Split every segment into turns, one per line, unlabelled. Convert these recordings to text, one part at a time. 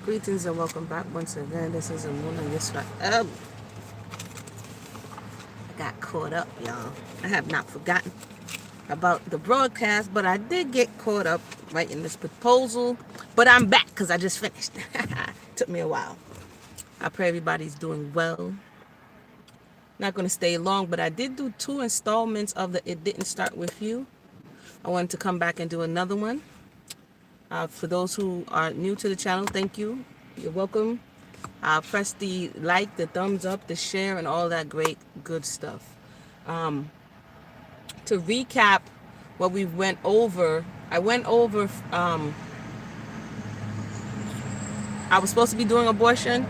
Greetings and welcome back once again. This is Amuna Yusra. I got caught up, y'all. I have not forgotten about the broadcast, but I did get caught up writing this proposal. But I'm back because I just finished. Took me a while. I pray everybody's doing well. Not going to stay long, but I did do 2 installments of the It Didn't Start With You. I wanted to come back and do another one. For those who are new to the channel, thank you. You're welcome. Press the like, the thumbs up, the share, and all that great, good stuff. To recap what we went over, I went over, I was supposed to be doing abortion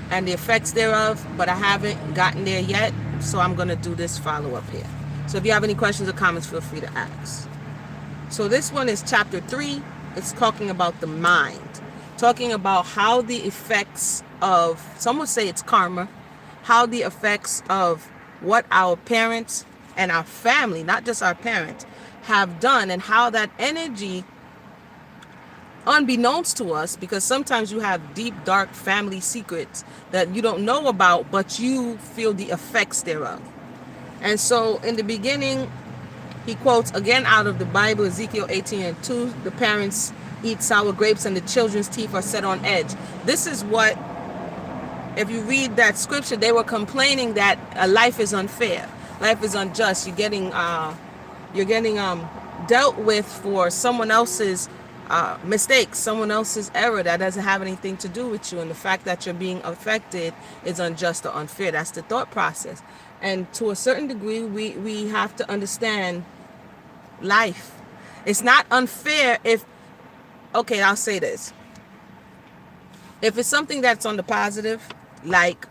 and the effects thereof, but I haven't gotten there yet, so I'm going to do this follow-up here. So if you have any questions or comments, feel free to ask. So this one is chapter 3. It's talking about the mind, talking about how the effects of, some would say it's karma, how the effects of what our parents and our family, not just our parents, have done, and how that energy, unbeknownst to us, because sometimes you have deep, dark family secrets that you don't know about, but you feel the effects thereof. And so in the beginning, he quotes again out of the Bible, Ezekiel 18:2, the parents eat sour grapes and the children's teeth are set on edge. This is what, if you read that scripture, they were complaining that life is unfair, life is unjust. You're getting dealt with for someone else's mistakes, someone else's error that doesn't have anything to do with you, and the fact that you're being affected is unjust or unfair. That's the thought process. And to a certain degree, we have to understand life. It's not unfair if, okay, I'll say this. If it's something that's on the positive, like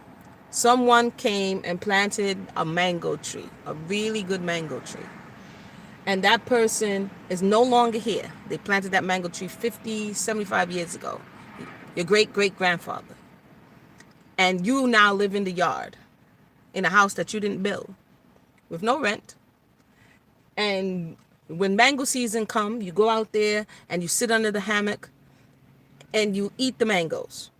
someone came and planted a mango tree, a really good mango tree, and that person is no longer here. They planted that mango tree 50, 75 years ago, your great-great-grandfather, and you now live in the yard, in a house that you didn't build, with no rent. And when mango season comes, you go out there and you sit under the hammock and you eat the mangoes.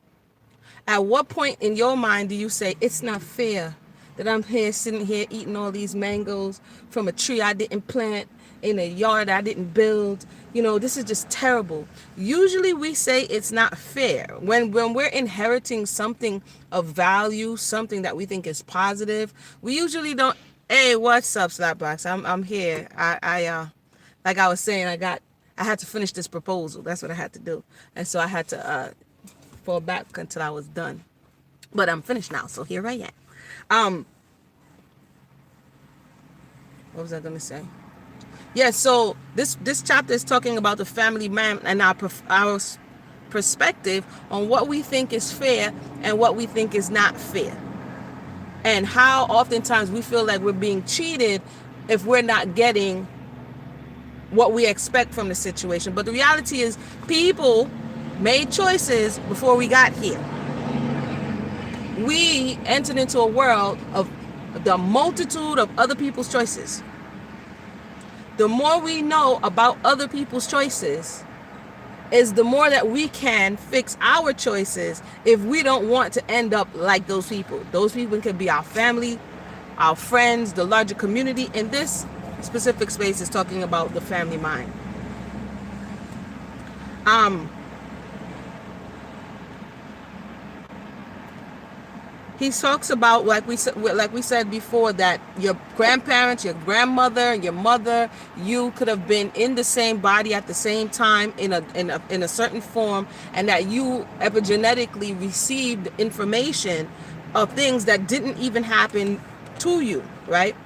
At what point in your mind do you say, it's not fair that I'm here sitting here eating all these mangoes from a tree I didn't plant, in a yard I didn't build? You know, this is just terrible. Usually we say it's not fair. When we're inheriting something of value, something that we think is positive, we usually don't, hey, what's up, Slapbox? I'm here. I like I was saying, I had to finish this proposal. That's what I had to do. And so I had to fall back until I was done. But I'm finished now, so here I am. What was I going to say? Yeah, so this chapter is talking about the family man and our perspective on what we think is fair and what we think is not fair. And how oftentimes we feel like we're being cheated if we're not getting what we expect from the situation. But the reality is, people made choices before we got here. We entered into a world of the multitude of other people's choices. The more we know about other people's choices is the more that we can fix our choices if we don't want to end up like those people. Those people can be our family, our friends, the larger community. In this specific space is talking about the family mind. He talks about, like we said before, that your grandparents, your grandmother, your mother, you could have been in the same body at the same time in a certain form, and that you epigenetically received information of things that didn't even happen to you, right?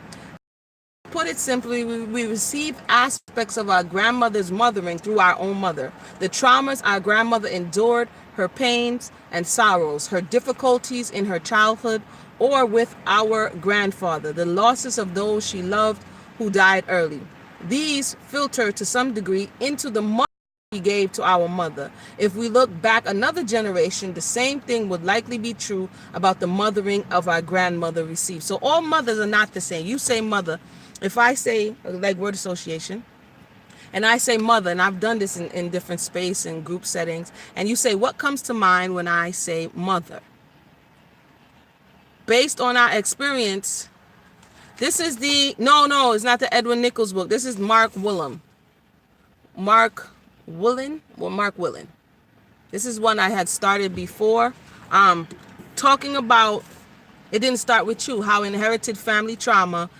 Put it simply, we receive aspects of our grandmother's mothering through our own mother. The traumas our grandmother endured, her pains and sorrows, her difficulties in her childhood or with our grandfather, the losses of those she loved who died early. These filter to some degree into the mother we gave to our mother. If we look back another generation, the same thing would likely be true about the mothering of our grandmother received. So all mothers are not the same. You say mother. If I say, like word association, and I say mother, and I've done this in different space and group settings, and you say, what comes to mind when I say mother? Based on our experience, this is no, it's not the Edwin Nichols book. This is Mark Willen. Mark Willen. This is one I had started before. Talking about, it didn't start with you, how inherited family trauma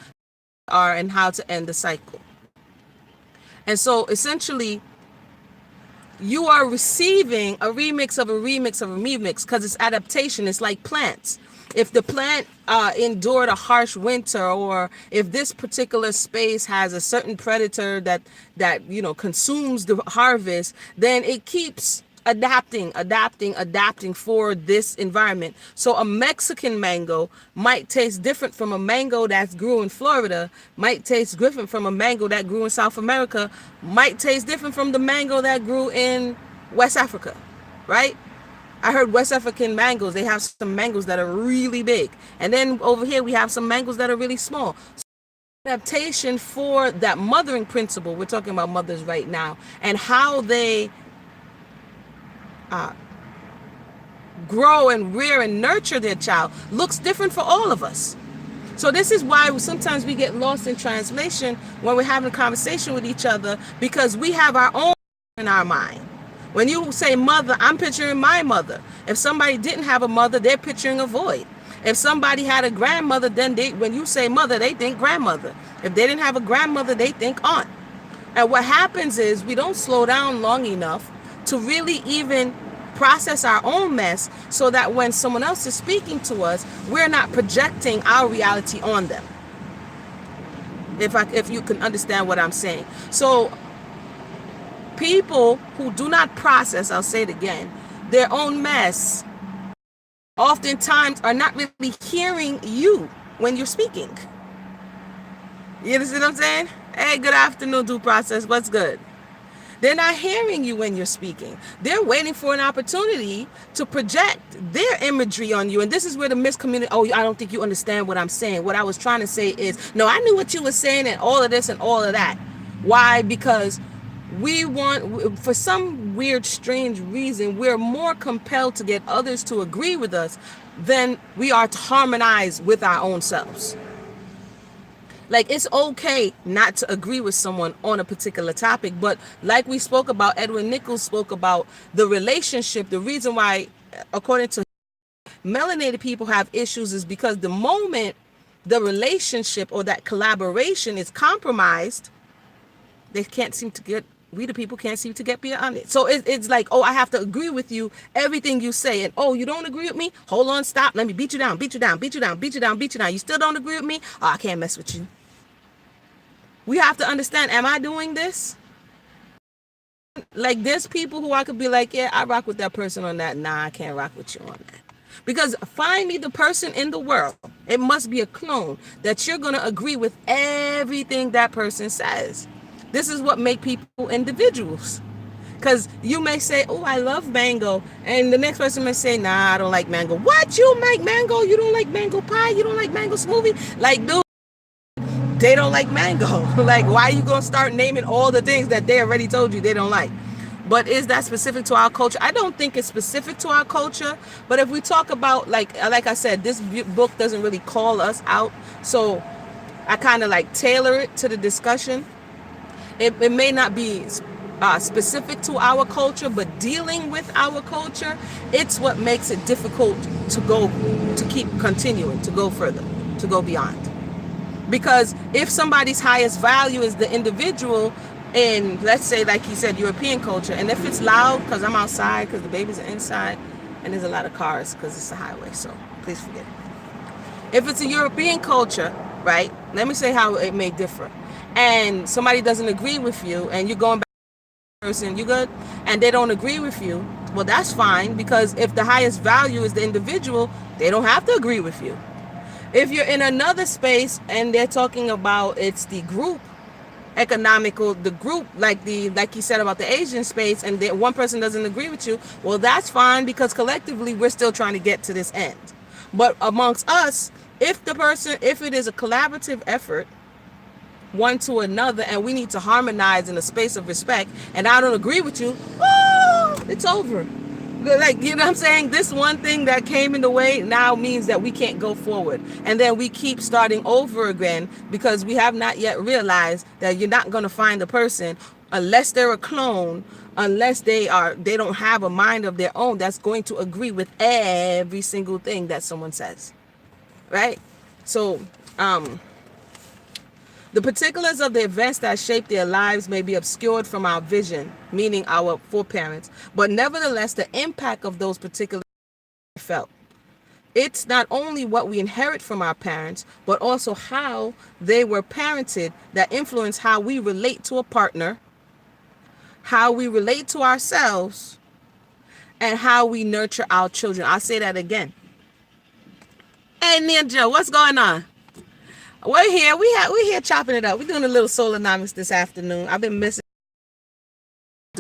are and how to end the cycle. And so essentially, you are receiving a remix of a remix of a remix because it's adaptation. It's like plants. If the plant endured a harsh winter, or if this particular space has a certain predator that consumes the harvest, then it keeps adapting for this environment. So a Mexican mango might taste different from a mango that grew in Florida, might taste different from a mango that grew in South America, might taste different from the mango that grew in West Africa, right? I heard West African mangoes, they have some mangoes that are really big. And then over here, we have some mangoes that are really small. So adaptation for that mothering principle, we're talking about mothers right now, and how they grow and rear and nurture their child looks different for all of us. So this is why sometimes we get lost in translation when we're having a conversation with each other, because we have our own in our mind. When you say mother, I'm picturing my mother. If somebody didn't have a mother, they're picturing a void. If somebody had a grandmother, then when you say mother, they think grandmother. If they didn't have a grandmother, they think aunt. And what happens is we don't slow down long enough to really even process our own mess, so that when someone else is speaking to us, we're not projecting our reality on them. If you can understand what I'm saying. So people who do not process, I'll say it again, their own mess, oftentimes are not really hearing you when you're speaking. You understand what I'm saying? Hey, good afternoon, due process. What's good? They're not hearing you when you're speaking. They're waiting for an opportunity to project their imagery on you. And this is where the miscommunication, oh, I don't think you understand what I'm saying. What I was trying to say is, no, I knew what you were saying and all of this and all of that. Why? Because we want, for some weird, strange reason, we're more compelled to get others to agree with us than we are to harmonize with our own selves. Like, it's okay not to agree with someone on a particular topic, but like we spoke about, Edwin Nichols spoke about the relationship. The reason why, according to melanated people have issues is because the moment the relationship or that collaboration is compromised, they can't seem to get, we the people can't seem to get beyond it. So it's like, oh, I have to agree with you, everything you say. And oh, you don't agree with me? Hold on, stop. Let me beat you down, beat you down, beat you down, beat you down, beat you down. You still don't agree with me? Oh, I can't mess with you. We have to understand, am I doing this? Like, there's people who I could be like, yeah, I rock with that person on that. Nah, I can't rock with you on that. Because find me the person in the world, it must be a clone, that you're going to agree with everything that person says. This is what make people individuals. Because you may say, oh, I love mango. And the next person may say, nah, I don't like mango. What? You like mango? You don't like mango pie? You don't like mango smoothie? Like, dude, they don't like mango. Like, why are you going to start naming all the things that they already told you they don't like? But is that specific to our culture? I don't think it's specific to our culture. But if we talk about, like I said, this book doesn't really call us out. So I kind of like tailor it to the discussion. It may not be specific to our culture, but dealing with our culture, it's what makes it difficult to keep continuing, to go further, to go beyond. Because if somebody's highest value is the individual in, let's say, like he said, European culture, and if it's loud because I'm outside, because the babies are inside, and there's a lot of cars because it's a highway, so please forget it. If it's a European culture, right, let me say how it may differ. And somebody doesn't agree with you, and you're going back to the person, you good? And they don't agree with you, well, that's fine, because if the highest value is the individual, they don't have to agree with you. If you're in another space and they're talking about it's the group, the group, like you said about the Asian space, and one person doesn't agree with you, well, that's fine, because collectively we're still trying to get to this end. But amongst us, if it is a collaborative effort, one to another, and we need to harmonize in a space of respect, and I don't agree with you, oh, it's over. Like, you know what I'm saying? This one thing that came in the way now means that we can't go forward. And then we keep starting over again because we have not yet realized that you're not going to find a person unless they're a clone, unless they don't have a mind of their own that's going to agree with every single thing that someone says. Right? So, the particulars of the events that shaped their lives may be obscured from our vision, meaning our foreparents, but nevertheless, the impact of those particular felt. It's not only what we inherit from our parents, but also how they were parented that influence how we relate to a partner, how we relate to ourselves, and how we nurture our children. I'll say that again. Hey, Ninja, what's going on? We're here. We're here chopping it up. We're doing a little Solonomics this afternoon. I've been missing.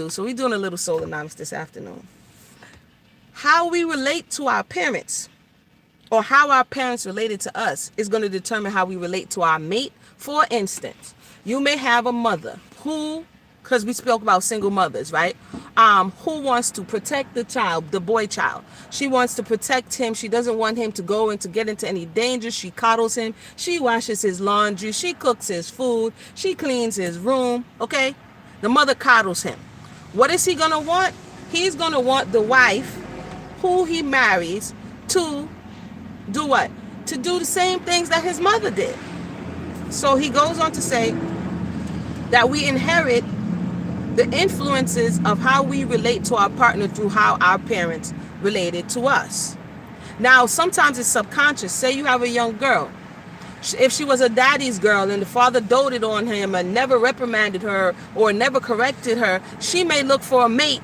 So we're doing a little Solonomics this afternoon. How we relate to our parents, or how our parents related to us, is going to determine how we relate to our mate. For instance, you may have a mother who, because we spoke about single mothers, right? Who wants to protect the child, the boy child. She wants to protect him. She doesn't want him to go and to get into any danger. She coddles him. She washes his laundry. She cooks his food. She cleans his room. Okay? The mother coddles him. What is he going to want? He's going to want the wife who he marries to do what? To do the same things that his mother did. So he goes on to say that we inherit the influences of how we relate to our partner through how our parents related to us. Now, sometimes it's subconscious. Say you have a young girl. If she was a daddy's girl and the father doted on him and never reprimanded her or never corrected her, she may look for a mate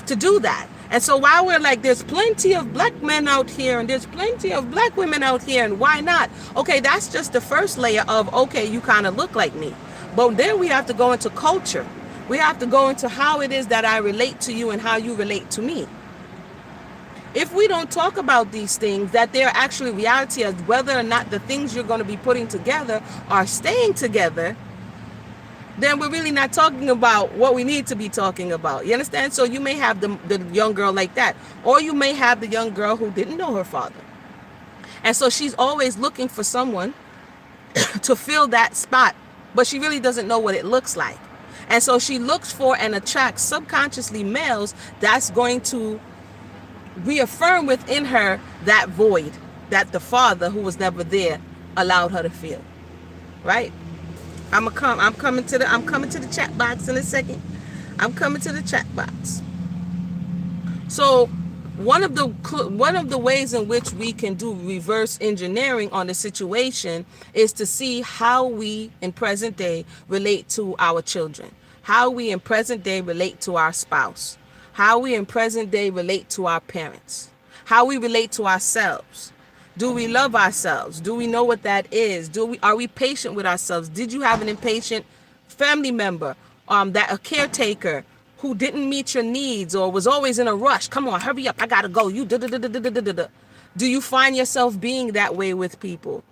to do that. And so while we're like, there's plenty of black men out here and there's plenty of black women out here, and why not? Okay, that's just the first layer of, okay, you kind of look like me. But then we have to go into culture. We have to go into how it is that I relate to you and how you relate to me. If we don't talk about these things, that they're actually reality as whether or not the things you're going to be putting together are staying together, then we're really not talking about what we need to be talking about. You understand? So you may have the young girl like that, or you may have the young girl who didn't know her father. And so she's always looking for someone to fill that spot, but she really doesn't know what it looks like. And so she looks for and attracts subconsciously males that's going to reaffirm within her that void that the father, who was never there, allowed her to feel. Right? I'm coming to the chat box in a second. I'm coming to the chat box. So one of the ways in which we can do reverse engineering on the situation is to see how we in present day relate to our children, how we in present day relate to our spouse, how we in present day relate to our parents, how we relate to ourselves. Do we love ourselves? Do we know what that is? Are we patient with ourselves? Did you have an impatient family member, that a caretaker who didn't meet your needs or was always in a rush? Come on, hurry up, I gotta go. You Do you find yourself being that way with people?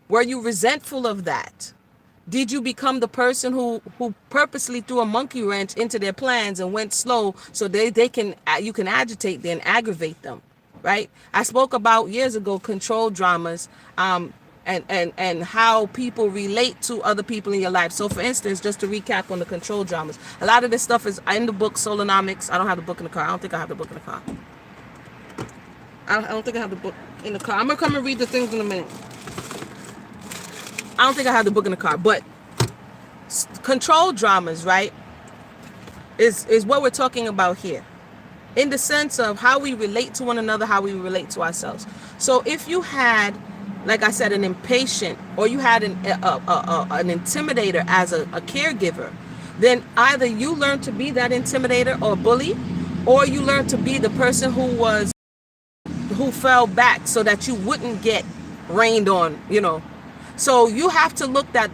Were you resentful of that? Did you become the person who purposely threw a monkey wrench into their plans and went slow so you can agitate them and aggravate them? Right? I spoke about years ago control dramas, and how people relate to other people in your life. So for instance, just to recap on the control dramas, a lot of this stuff is in the book Solonomics. I don't have the book in the car. I don't think I have the book in the car. I don't think I have the book in the car. I'm gonna come and read the things in a minute. I don't think I have the book in the car, but control dramas, right, is what we're talking about here, in the sense of how we relate to one another, how we relate to ourselves. So if you had, like I said, an impatient, or you had an intimidator as a caregiver, then either you learn to be that intimidator or bully, or you learn to be the person who fell back so that you wouldn't get rained on, So you have to look that.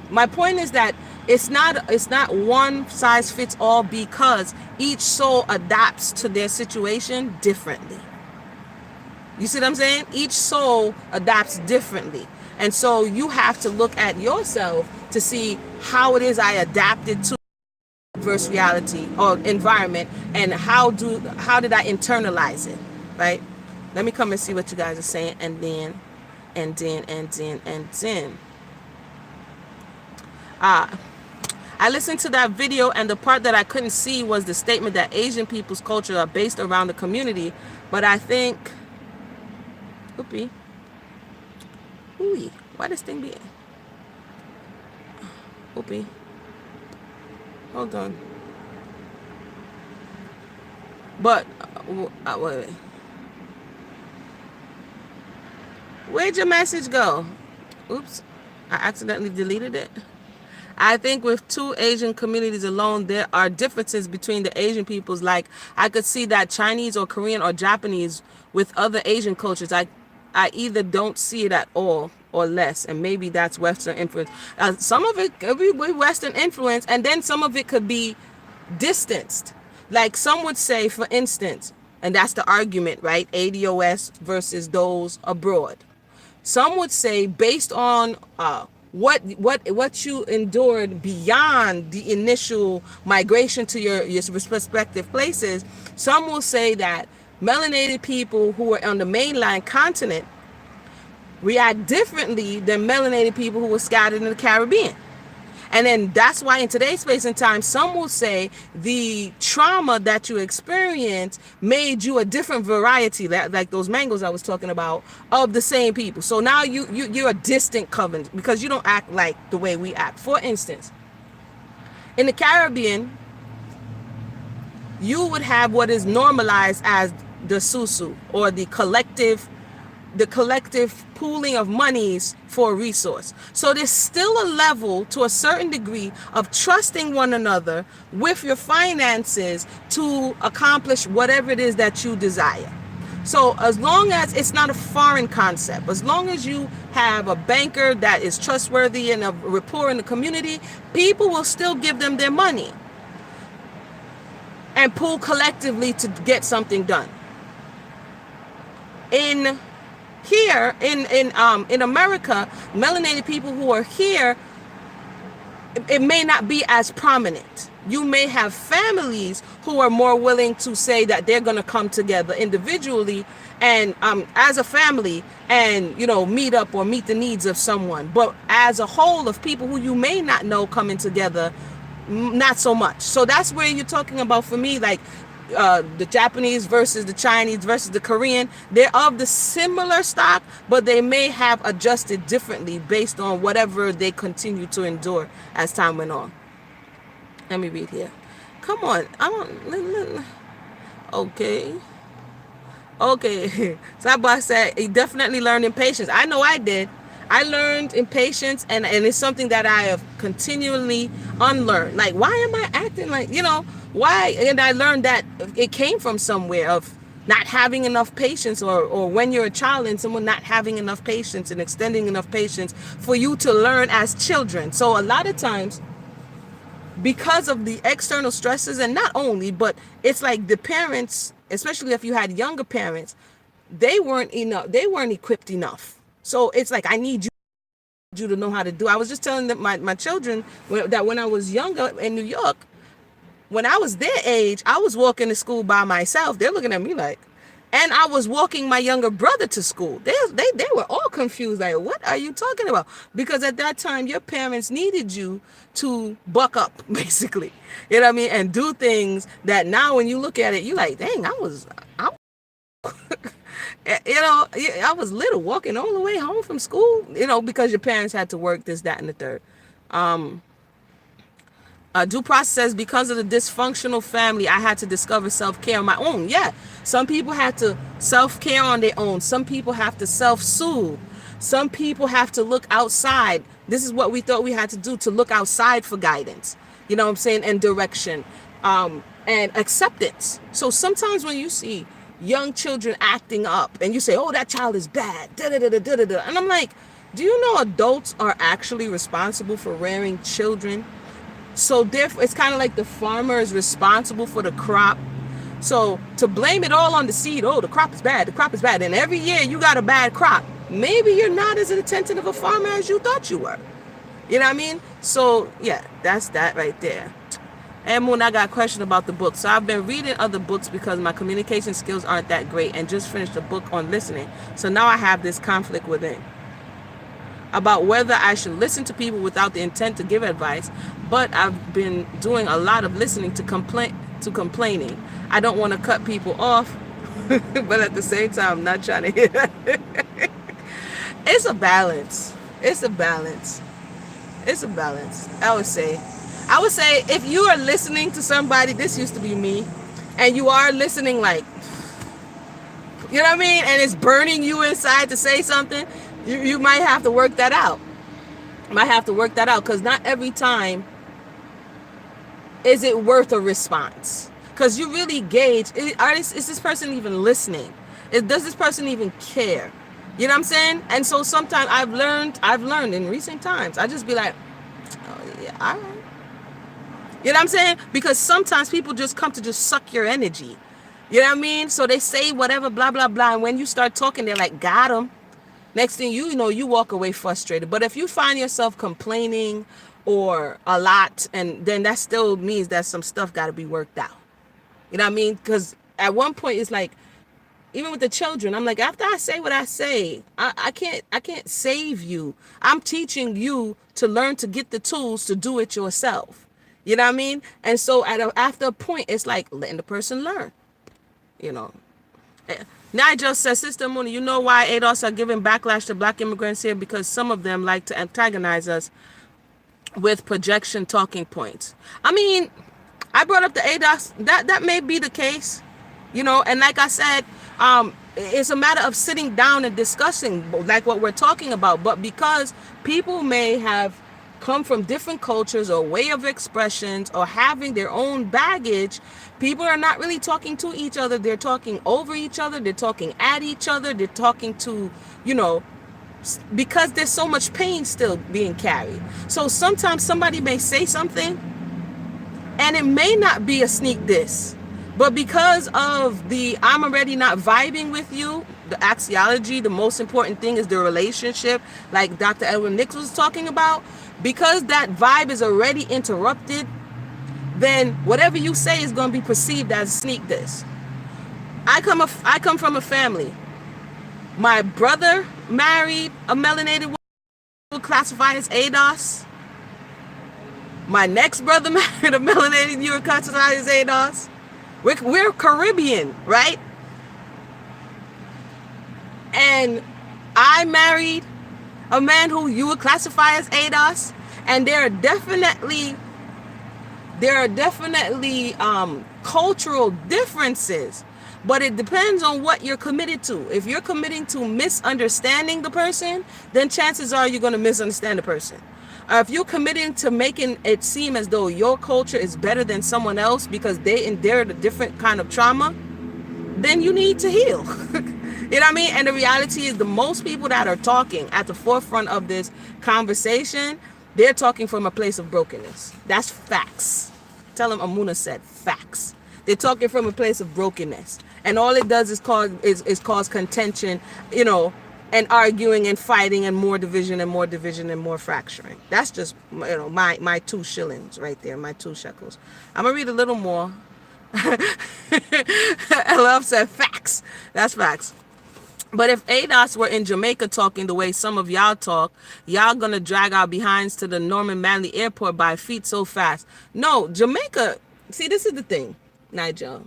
My point is that it's not one size fits all, because each soul adapts to their situation differently. You see what I'm saying? Each soul adapts differently. And so you have to look at yourself to see how it is I adapted to adverse reality or environment, and how did I internalize it, right? Let me come and see what you guys are saying, and then I listened to that video, and the part that I couldn't see was the statement that Asian people's culture are based around the community. But I think, ooh, why this thing be? Oopie. Hold on. But wait. Where'd your message go? Oops, I accidentally deleted it. I think with two Asian communities alone, there are differences between the Asian peoples. Like, I could see that Chinese or Korean or Japanese with other Asian cultures. I either don't see it at all or less, and maybe that's Western influence. Some of it could be Western influence, and then some of it could be distanced. Like some would say, for instance, and that's the argument, right? ADOS versus those abroad. Some would say, based on what you endured beyond the initial migration to your respective places, some will say that melanated people who are on the mainland continent react differently than melanated people who were scattered in the Caribbean. And then that's why in today's space and time, some will say the trauma that you experienced made you a different variety, like those mangoes I was talking about, of the same people. So now you're a distant covenant because you don't act like the way we act. For instance, in the Caribbean, you would have what is normalized as the susu, or the collective pooling of monies for a resource. So there's still a level, to a certain degree, of trusting one another with your finances to accomplish whatever it is that you desire. So as long as it's not a foreign concept, as long as you have a banker that is trustworthy and a rapport in the community, people will still give them their money and pool collectively to get something done. In America, melanated people who are here, it may not be as prominent. You may have families who are more willing to say that they're going to come together individually and as a family and, meet up or meet the needs of someone. But as a whole of people who you may not know coming together, not so much. So that's where you're talking about, for me, like, the Japanese versus the Chinese versus the Korean. They're of the similar stock, but they may have adjusted differently based on whatever they continue to endure as time went on. Let me read here. Come on. Okay. Sabah said he definitely learned impatience. I know I did. I learned impatience, and it's something that I have continually unlearned. Like, why am I acting like, why? And I learned that it came from somewhere of not having enough patience, or when you're a child and someone not having enough patience and extending enough patience for you to learn as children. So a lot of times, because of the external stresses, and not only, but it's like the parents, especially if you had younger parents, they weren't equipped enough. So it's like, I need you to know how to do. I was just telling them, my children, that when I was younger in New York, when I was their age, I was walking to school by myself. They're looking at me like, and I was walking my younger brother to school. They were all confused, like, what are you talking about? Because at that time, your parents needed you to buck up, basically. You know what I mean? And do things that now when you look at it, you're like, dang, I was little, walking all the way home from school, because your parents had to work, this, that, and the third. Due process says, because of the dysfunctional family, I had to discover self-care on my own. Yeah, some people had to self-care on their own. Some people have to self-soothe. Some people have to look outside. This is what we thought we had to do, to look outside for guidance, you know what I'm saying, and direction, and acceptance. So sometimes when you see young children acting up and you say, oh, that child is bad, da-da-da-da-da-da, and I'm like, do you know adults are actually responsible for rearing children? So therefore, it's kind of like the farmer is responsible for the crop. So to blame it all on the seed, oh, the crop is bad, and every year you got a bad crop, maybe you're not as attentive of a farmer as you thought you were. You know what I mean? So yeah, that's that right there. And Moon, I got a question about the book. So I've been reading other books because my communication skills aren't that great, and just finished a book on listening. So now I have this conflict within about whether I should listen to people without the intent to give advice, but I've been doing a lot of listening to complaining. I don't want to cut people off, but at the same time, I'm not trying to hear. It's a balance. It's a balance. It's a balance. I would say if you are listening to somebody, this used to be me, and you are listening like, you know what I mean, and it's burning you inside to say something, you might have to work that out. Because not every time is it worth a response. Because you really gauge, is this person even listening? Does this person even care? You know what I'm saying? And so sometimes I've learned in recent times, I just be like, oh yeah, all right. You know what I'm saying? Because sometimes people just come to just suck your energy. You know what I mean? So they say whatever, blah, blah, blah. And when you start talking, they're like, got them. Next thing you know, you walk away frustrated. But if you find yourself complaining or a lot, and then that still means that some stuff got to be worked out. You know what I mean? Because at one point it's like, even with the children, I'm like, after I say what I say, I can't save you. I'm teaching you to learn to get the tools to do it yourself. You know what I mean? And so after a point, it's like letting the person learn. You know. Nigel says, Sister Mooney, you know why ADOS are giving backlash to black immigrants here? Because some of them like to antagonize us with projection talking points. I mean, I brought up the ADOS. That may be the case, you know, and like I said, it's a matter of sitting down and discussing like what we're talking about. But because people may have come from different cultures or way of expressions or having their own baggage, people are not really talking to each other. They're talking over each other. They're talking at each other. They're talking to, you know, because there's so much pain still being carried. So sometimes somebody may say something and it may not be a sneak diss, but because of the I'm already not vibing with you, the axiology, the most important thing is the relationship, like Dr. Edwin Nix was talking about. Because that vibe is already interrupted, then whatever you say is going to be perceived as sneak diss. I come from a family. My brother married a melanated woman who would classify as ADOS. My next brother married a melanated you would classify as ADOS. We're Caribbean, right? And I married a man who you would classify as ADOS, and there are definitely cultural differences, but it depends on what you're committed to. If you're committing to misunderstanding the person, then chances are you're going to misunderstand the person. If you're committing to making it seem as though your culture is better than someone else because they endured a different kind of trauma, then you need to heal. You know what I mean? And the reality is the most people that are talking at the forefront of this conversation, they're talking from a place of brokenness. That's facts. Tell them Amuna said facts. They're talking from a place of brokenness. And all it does is cause contention, you know, and arguing and fighting and more division and more division and more fracturing. That's just, you know, my 2 shillings right there, my 2 shekels. I'm going to read a little more. I love said facts. That's facts. But if ADOS were in Jamaica talking the way some of y'all talk, y'all gonna drag our behinds to the Norman Manley Airport by feet so fast. No, Jamaica, see, this is the thing, Nigel.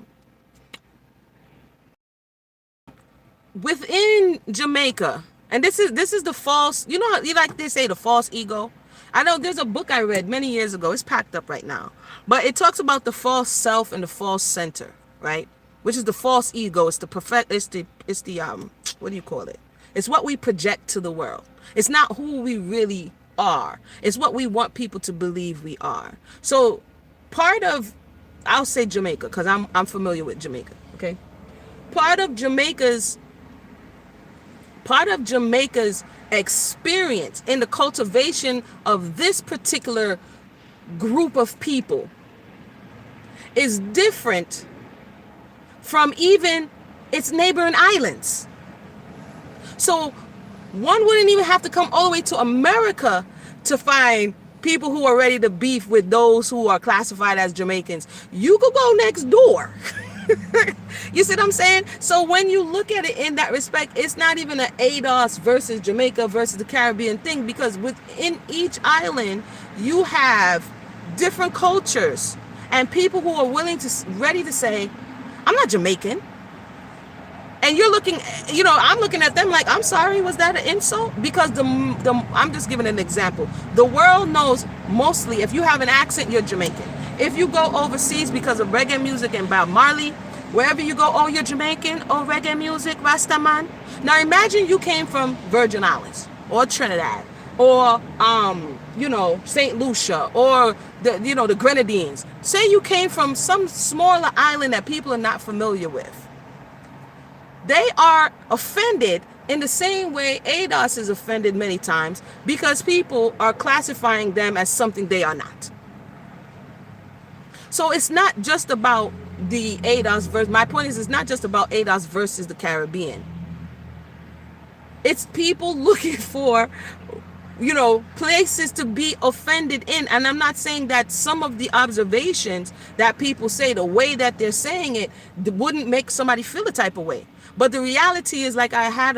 Within Jamaica, and this is the false, you know, you like they say the false ego. I know there's a book I read many years ago. It's packed up right now. But it talks about the false self and the false center, right? Which is the false ego. It's the what do you call it? It's what we project to the world. It's not who we really are. It's what we want people to believe we are. So part of, I'll say Jamaica, because I'm familiar with Jamaica, okay? Part of Jamaica's experience in the cultivation of this particular group of people is different from even its neighboring islands. So One wouldn't even have to come all the way to America to find people who are ready to beef with those who are classified as Jamaicans. You could go next door. You see what I'm saying? So when you look at it in that respect, it's not even an ADOS versus Jamaica versus the Caribbean thing, because within each island, you have different cultures and people who are ready to say, I'm not Jamaican. And you're looking, I'm looking at them like, I'm sorry, was that an insult? Because I'm just giving an example. The world knows mostly, if you have an accent, you're Jamaican. If you go overseas because of reggae music and Bob Marley, wherever you go, oh, you're Jamaican, oh, reggae music, Rastaman. Now imagine you came from Virgin Islands or Trinidad or, St. Lucia or the Grenadines. Say you came from some smaller island that people are not familiar with. They are offended in the same way ADOS is offended many times, because people are classifying them as something they are not. So it's not just about the ADOS versus, my point is, it's not just about ADOS versus the Caribbean. It's people looking for, places to be offended in. And I'm not saying that some of the observations that people say, the way that they're saying it, wouldn't make somebody feel a type of way. But the reality is, like I had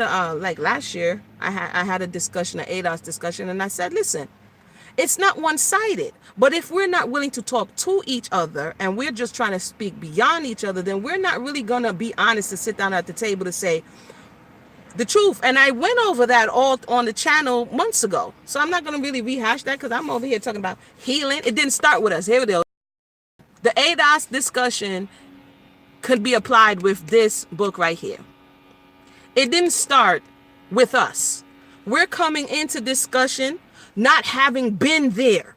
last year, I had a discussion, an ADOS discussion, and I said, listen, it's not one-sided. But if we're not willing to talk to each other and we're just trying to speak beyond each other, then we're not really going to be honest to sit down at the table to say the truth. And I went over that all on the channel months ago. So I'm not going to really rehash that, because I'm over here talking about healing. It didn't start with us. Here we go. The ADOS discussion could be applied with this book right here. It didn't start with us. We're coming into discussion not having been there.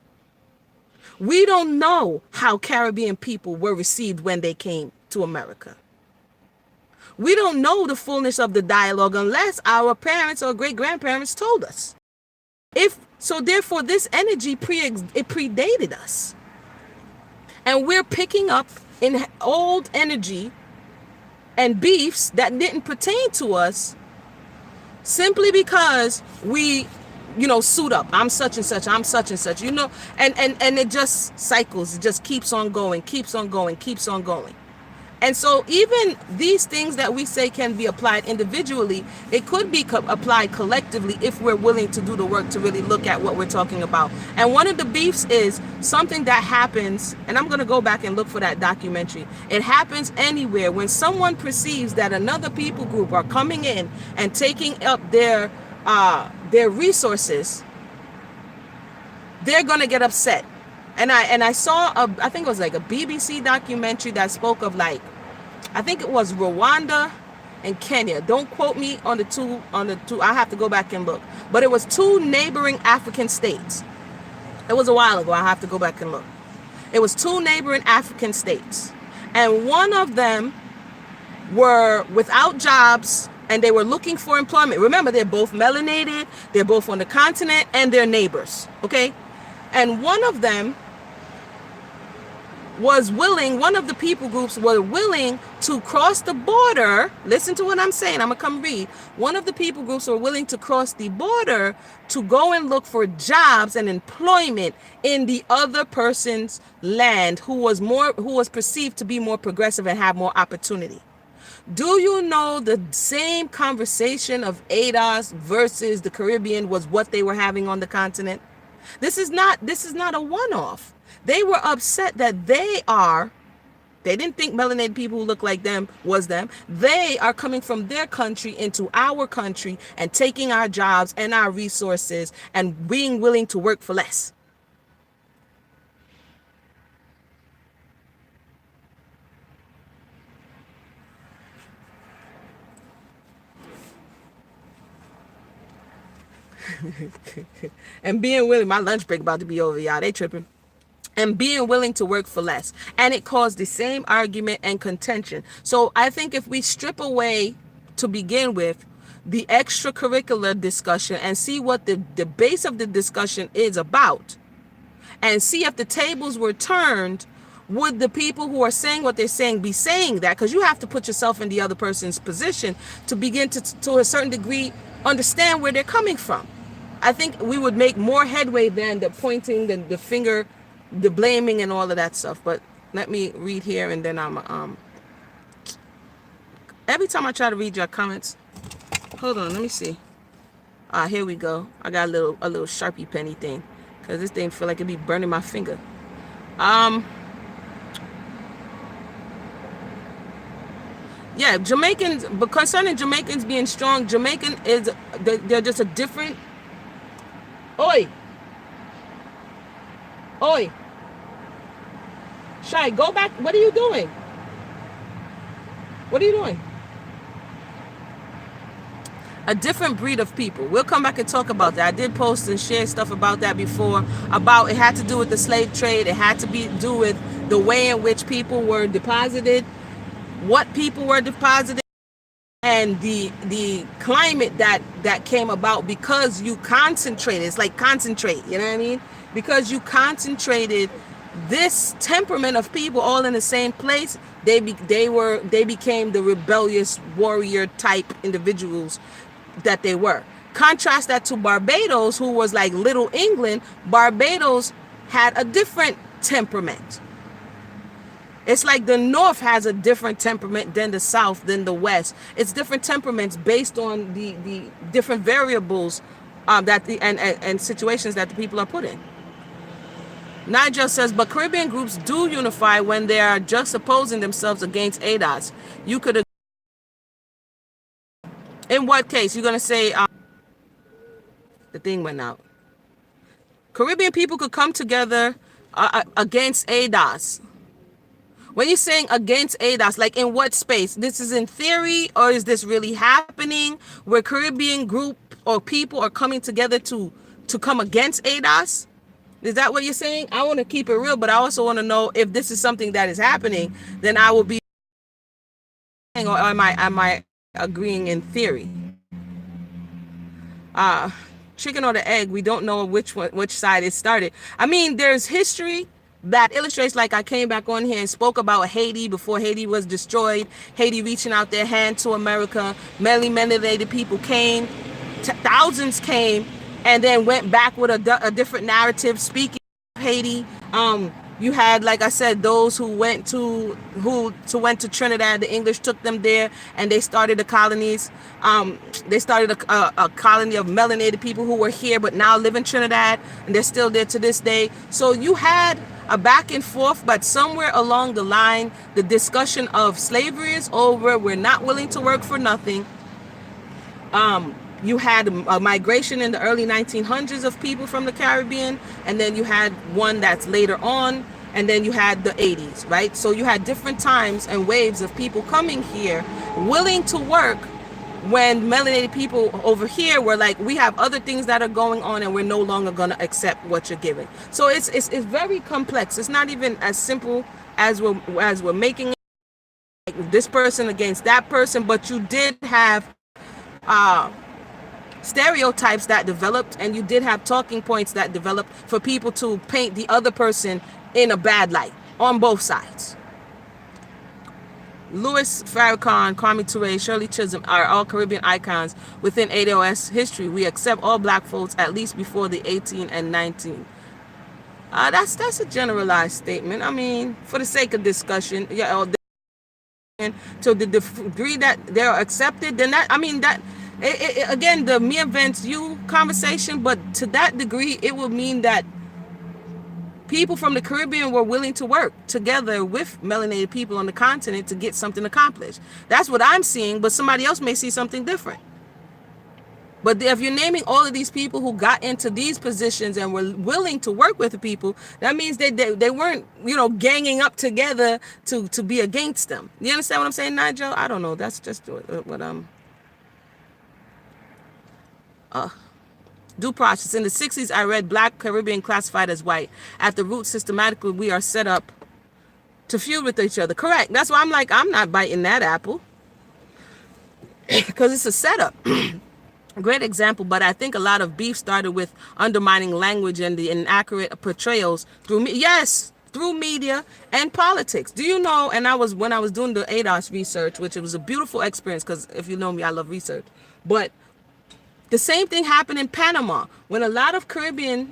We don't know how Caribbean people were received when they came to America. We don't know the fullness of the dialogue unless our parents or great-grandparents told us. Therefore, this energy predated us. And we're picking up in old energy and beefs that didn't pertain to us, simply because we, suit up. I'm such and such. I'm such and such, and it just cycles. It just keeps on going, keeps on going, keeps on going. And so even these things that we say can be applied individually, it could be applied collectively if we're willing to do the work to really look at what we're talking about. And one of the beefs is something that happens, and I'm going to go back and look for that documentary. It happens anywhere when someone perceives that another people group are coming in and taking up their resources, they're going to get upset. And I saw I think it was like a BBC documentary that spoke of, like, I think it was Rwanda and Kenya. Don't quote me on the two. I have to go back and look. But it was two neighboring African states. It was a while ago. I have to go back and look. It was two neighboring African states. And one of them were without jobs and they were looking for employment. Remember, they're both melanated. They're both on the continent and they're neighbors. Okay? And one of them one of the people groups were willing to cross the border. Listen to what I'm saying. I'm going to come read. One of the people groups were willing to cross the border to go and look for jobs and employment in the other person's land who was perceived to be more progressive and have more opportunity. Do you know the same conversation of ADOS versus the Caribbean was what they were having on the continent? This is not a one-off. They were upset that they didn't think melanated people who look like them was them. They are coming from their country into our country and taking our jobs and our resources and being willing to work for less. And being willing, my lunch break about to be over, y'all. They tripping. And being willing to work for less. And it caused the same argument and contention. So I think if we strip away, to begin with, the extracurricular discussion and see what the base of the discussion is about, and see if the tables were turned would the people who are saying what they're saying be saying that? Because you have to put yourself in the other person's position to begin to a certain degree, understand where they're coming from. I think we would make more headway than the pointing, the finger, the blaming, and all of that stuff. But let me read here, and then every time I try to read your comments, hold on, let me see. Here we go. I got a little Sharpie penny thing, because this thing feel like it'd be burning my finger. Yeah, Jamaicans, but concerning Jamaicans being strong, Jamaican is, they're just a different. Oi, Shy, go back. What are you doing? What are you doing? A different breed of people. We'll come back and talk about that. I did post and share stuff about that before. About it had to do with the slave trade. It had to do with the way in which people were deposited, what people were deposited, and the climate that came about because you concentrated. It's like concentrate. You know what I mean? Because you concentrated this temperament of people all in the same place. They became the rebellious warrior type individuals that they were. Contrast that to Barbados, who was like Little England. Barbados had a different temperament. It's like the North has a different temperament than the South, than the West. It's different temperaments based on the different variables and situations that the people are put in. Nigel says, but Caribbean groups do unify when they are juxtaposing themselves against ADOS. You could. In what case? You're going to say, the thing went out. Caribbean people could come together against ADOS. When you're saying against ADOS, like in what space? This is in theory, or is this really happening where Caribbean group or people are coming together to come against ADOS? Is that what you're saying? I want to keep it real, but I also want to know if this is something that is happening, then I will be, or am I agreeing in theory? Chicken or the egg, we don't know which side it started. I mean, there's history that illustrates, like I came back on here and spoke about Haiti before Haiti was destroyed, Haiti reaching out their hand to America. Many melanated people came, thousands came, and then went back with a different narrative speaking of Haiti. You had, like I said, those who went to Trinidad. The English took them there, and they started the colonies. They started a colony of melanated people who were here but now live in Trinidad, and they're still there to this day. So you had a back and forth, but somewhere along the line, the discussion of slavery is over. We're not willing to work for nothing. You had a migration in the early 1900s of people from the Caribbean, and then you had one that's later on, and then you had the 80s, right? So you had different times and waves of people coming here willing to work, when melanated people over here were like, we have other things that are going on and we're no longer going to accept what you're giving. So it's very complex. It's not even as simple as we're making it, like this person against that person, but you did have stereotypes that developed, and you did have talking points that developed for people to paint the other person in a bad light on both sides. Louis Farrakhan, Kwame Ture, Shirley Chisholm are all Caribbean icons within ADOS history. We accept all black folks at least before the 18 and 19. That's a generalized statement. I mean, for the sake of discussion, yeah. To the degree that they're accepted, then that, I mean, that again, the me events you conversation, but to that degree, it will mean that people from the Caribbean were willing to work together with melanated people on the continent to get something accomplished. That's what I'm seeing, but somebody else may see something different. But if you're naming all of these people who got into these positions and were willing to work with the people, that means they weren't, ganging up together to be against them. You understand what I'm saying, Nigel? I don't know. That's just what I'm... Due process. In the 60s, I read Black Caribbean classified as white. At the root, systematically, we are set up to feud with each other. Correct. That's why I'm like, I'm not biting that apple. Because it's a setup. Great example, but I think a lot of beef started with undermining language and the inaccurate portrayals through me. Yes, through media and politics. Do you know, and when I was doing the ADOS research, which it was a beautiful experience, because if you know me, I love research. But the same thing happened in Panama. When a lot of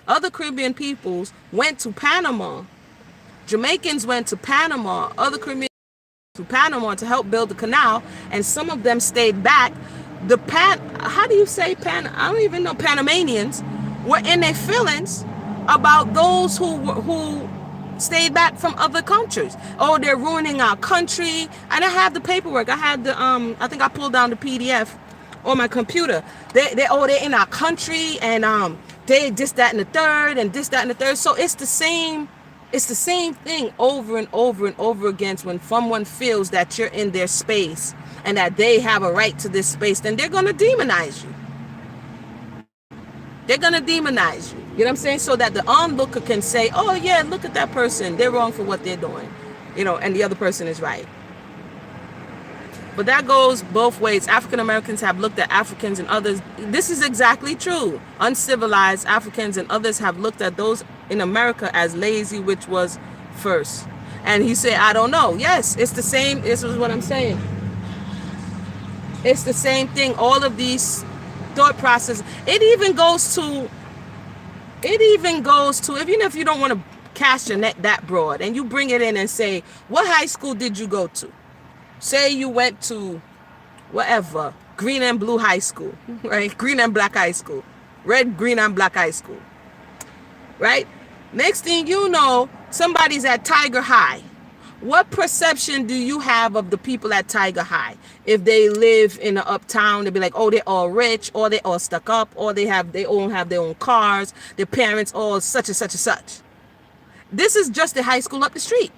other Caribbean peoples went to Panama, Jamaicans went to Panama, other Caribbean to Panama to help build the canal, and some of them stayed back. How do you say I don't even know. Panamanians were in their feelings about those who stayed back from other countries. Oh, they're ruining our country. And I have the paperwork. I had the I think I pulled down the PDF on my computer. They're in our country, and they this, that, and the third, and this, that, and the third. So it's the same thing over and over and over again. When someone feels that you're in their space and that they have a right to this space, then they're going to demonize you. They're going to demonize you. You know what I'm saying? So that the onlooker can say, oh yeah, look at that person. They're wrong for what they're doing. And the other person is right. But that goes both ways. African Americans have looked at Africans and others. This is exactly true. Uncivilized Africans and others have looked at those in America as lazy, which was first. And he said, I don't know. Yes, it's the same. This is what I'm saying. It's the same thing. All of these thought process. It even goes to, even if you don't want to cast your net that broad, and you bring it in and say, what high school did you go to? Say you went to whatever, green and blue high school, right? Green and black high school, red, green and black high school, right? Next thing you know, somebody's at Tiger High. What perception do you have of the people at Tiger High? If they live in the uptown, they'll be like, oh, they're all rich, or they all stuck up, or they have their own cars, their parents all such and such and such. This is just the high school up the street.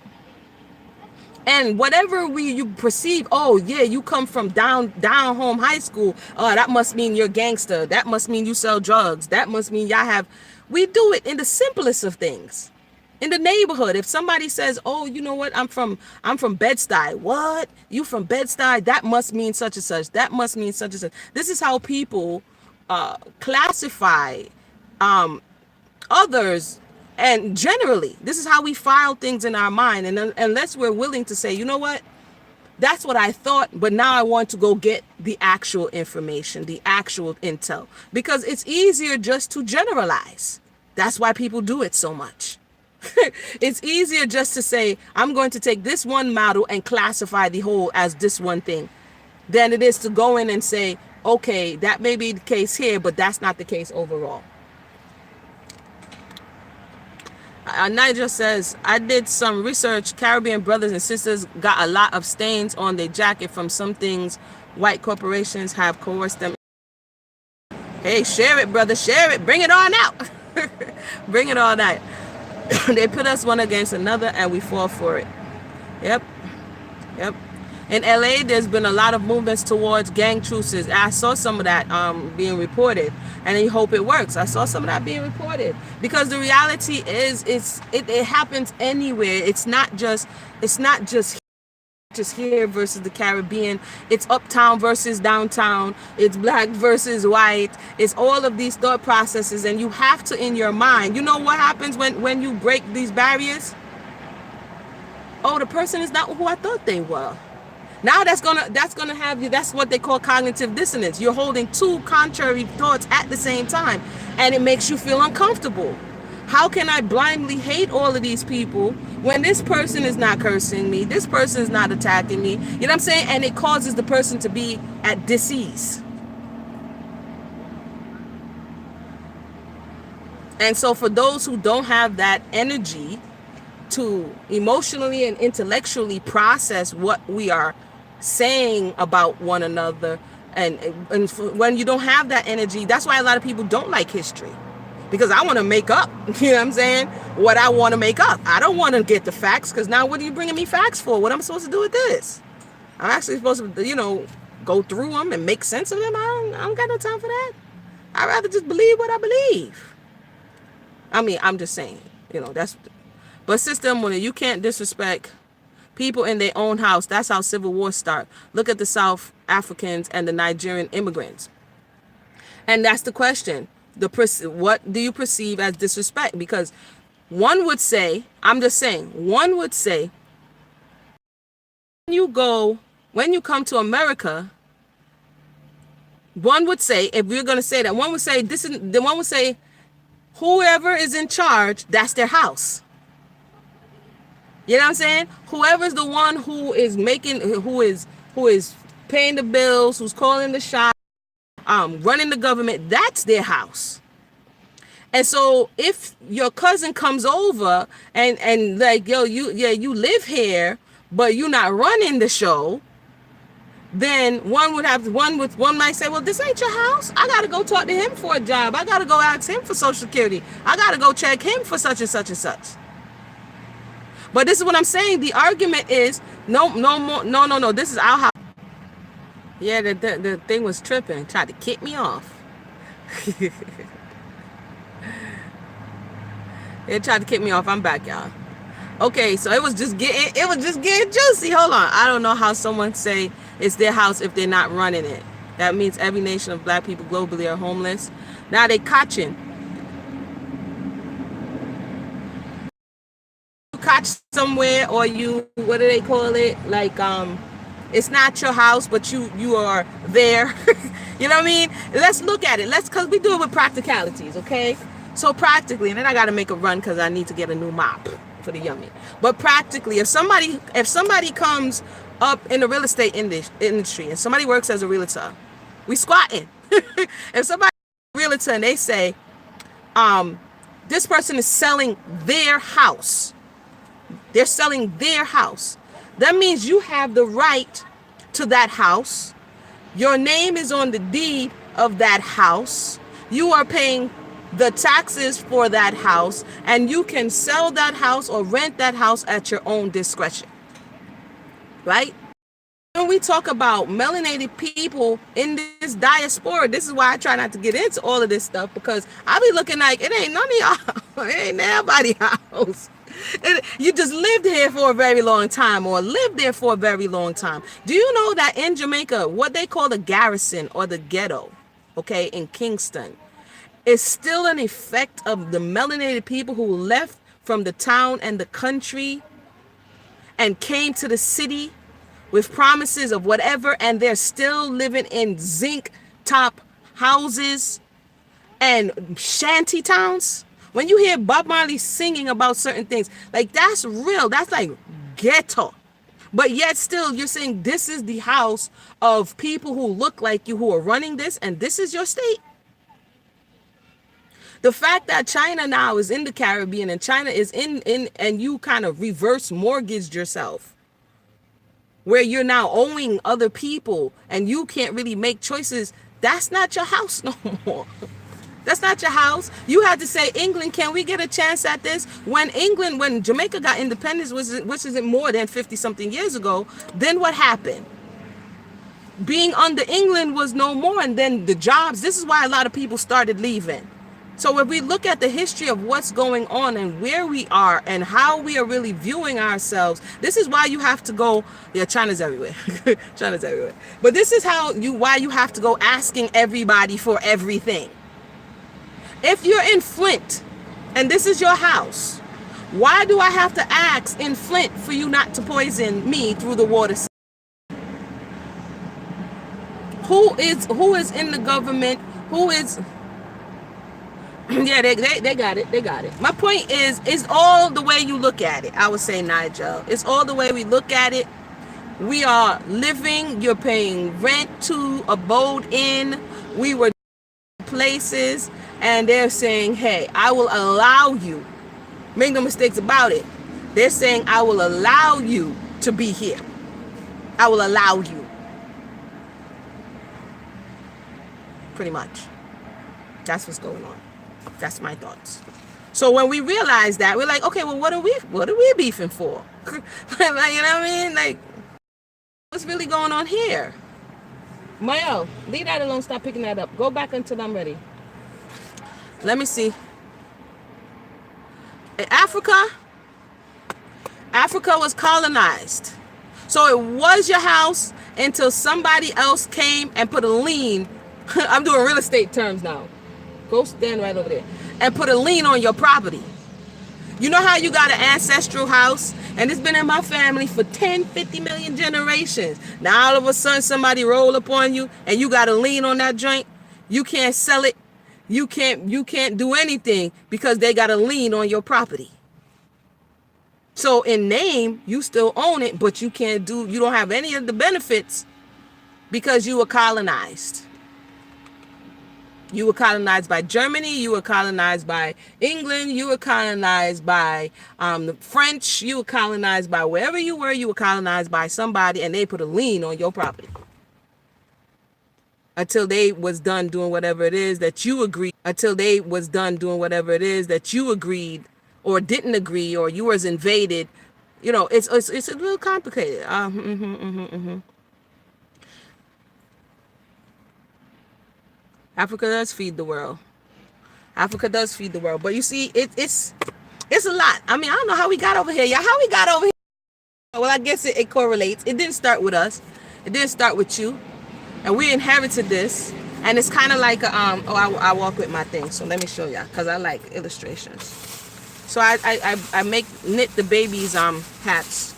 And whatever you perceive, oh yeah, you come from down home high school, that must mean you're gangster. That must mean you sell drugs. That must mean y'all have. We do it in the simplest of things. In the neighborhood, if somebody says, oh, you know what, I'm from Bed-Stuy. What? You from Bed-Stuy? That must mean such and such. That must mean such and such. This is how people classify others. And generally, this is how we file things in our mind. And unless we're willing to say, you know what, that's what I thought, but now I want to go get the actual information, the actual intel, because it's easier just to generalize. That's why people do it so much. It's easier just to say, I'm going to take this one model and classify the whole as this one thing, than it is to go in and say, okay, that may be the case here, but that's not the case overall. Nigel says, I did some research. Caribbean brothers and sisters got a lot of stains on their jacket from some things white corporations have coerced them. Hey, share it, brother, share it. Bring it on out. Bring it on out. They put us one against another and we fall for it. Yep. In LA, there's been a lot of movements towards gang truces. I saw some of that being reported, and I hope it works. I saw some of that being reported, because the reality is it happens anywhere. It's not just here versus the Caribbean. It's uptown versus downtown. It's black versus white. It's all of these thought processes, and you have to, in your mind, you know what happens when you break these barriers? Oh, the person is not who I thought they were. Now that's gonna have you. That's what they call cognitive dissonance. You're holding two contrary thoughts at the same time, and it makes you feel uncomfortable. How can I blindly hate all of these people when this person is not cursing me? This person is not attacking me. You know what I'm saying? And it causes the person to be at dis-ease. And so for those who don't have that energy to emotionally and intellectually process what we are saying about one another, and when you don't have that energy, that's why a lot of people don't like history, because I want to make up, you know what I'm saying, what I want to make up. I don't want to get the facts, because now what are you bringing me facts for? What am I supposed to do with this? I'm actually supposed to, go through them and make sense of them. I don't got no time for that. I'd rather just believe what I believe. I mean, I'm just saying, that's. But Sister Muna, you can't disrespect people in their own house. That's how civil wars start. Look at the South Africans and the Nigerian immigrants. And that's the question. What do you perceive as disrespect? Because One would say, I'm just saying, one would say, when you come to America, one would say, if we're going to say that, one would say, one would say, whoever is in charge, that's their house. You know what I'm saying? Whoever's the one who is paying the bills, who's calling the shots, running the government, that's their house. And so if your cousin comes over and like, yo, you live here, but you're not running the show, then one might say, well, this ain't your house. I gotta go talk to him for a job. I gotta go ask him for Social Security. I gotta go check him for such and such and such. But this is what I'm saying. The argument is no, this is our house. Yeah, the thing was tripping, tried to kick me off. It tried to kick me off. I'm back, y'all. Okay, so it was just getting juicy. Hold on. I don't know how someone say it's their house if they're not running it. That means every nation of black people globally are homeless. Now they catching. You catch somewhere, or you, what do they call it? Like, it's not your house, but you are there. You know what I mean? Let's look at it. Cause we do it with practicalities, okay? So practically, and then I got to make a run because I need to get a new mop for the yummy. But practically, if somebody comes up in the real estate industry and somebody works as a realtor, we squatting. If somebody is a realtor and they say, this person is selling their house, they're selling their house. That means you have the right to that house. Your name is on the deed of that house. You are paying the taxes for that house, and you can sell that house or rent that house at your own discretion, right? When we talk about melanated people in this diaspora, this is why I try not to get into all of this stuff, because I be looking like it ain't none of y'all, it ain't nobody's house. You just lived here for a very long time, or lived there for a very long time. Do you know that in Jamaica, what they call the garrison or the ghetto, okay, in Kingston, is still an effect of the melanated people who left from the town and the country and came to the city with promises of whatever, and they're still living in zinc top houses and shanty towns. When you hear Bob Marley singing about certain things, like, that's real, that's like ghetto. But yet still you're saying this is the house of people who look like you, who are running this, and this is your state. The fact that China now is in the Caribbean and China is in and you kind of reverse mortgaged yourself, where you're now owing other people and you can't really make choices, that's not your house no more. That's not your house. You had to say, England, can we get a chance at this? When Jamaica got independence, which isn't more than 50 something years ago, then what happened? Being under England was no more, and then the jobs, this is why a lot of people started leaving. So if we look at the history of what's going on and where we are and how we are really viewing ourselves, this is why you have to go, yeah, China's everywhere. China's everywhere. But this is why you have to go asking everybody for everything. If you're in Flint and this is your house, why do I have to ask in Flint for you not to poison me through the water system? Who is in the government? Who is... Yeah, they got it. They got it. My point is, it's all the way you look at it. I would say, Nigel, it's all the way we look at it. We are living, you're paying rent to, abode in, we were places, and they're saying, hey, I will allow you, make no mistakes about it. They're saying, I will allow you to be here. I will allow you. Pretty much. That's what's going on. That's my thoughts. So when we realize that, we're like, okay, well, what are we beefing for? Like, you know what I mean? Like, what's really going on here? Mayo, leave that alone. Stop picking that up. Go back until I'm ready. Let me see. In Africa was colonized. So it was your house until somebody else came and put a lien. I'm doing real estate terms now. Go stand right over there and put a lien on your property. You know how you got an ancestral house and it's been in my family for 10, 50 million generations. Now all of a sudden somebody roll up on you and you got to lean on that joint. You can't sell it. You can't do anything because they got to lean on your property. So in name, you still own it, but you don't have any of the benefits because you were colonized. You were colonized by Germany. You were colonized by England. You were colonized by the French. You were colonized by wherever you were. You were colonized by somebody, and they put a lien on your property until they was done doing whatever it is that you agreed. Until they was done doing whatever it is that you agreed or didn't agree, or you was invaded. You know, it's a little complicated. Africa does feed the world. Africa does feed the world. But you see, it's a lot. I mean, I don't know how we got over here. Yeah, how we got over here? Well, I guess it correlates. It didn't start with us. It didn't start with you. And we inherited this. And it's kind of like, I walk with my thing. So let me show y'all, because I like illustrations. So I knit the baby's hats.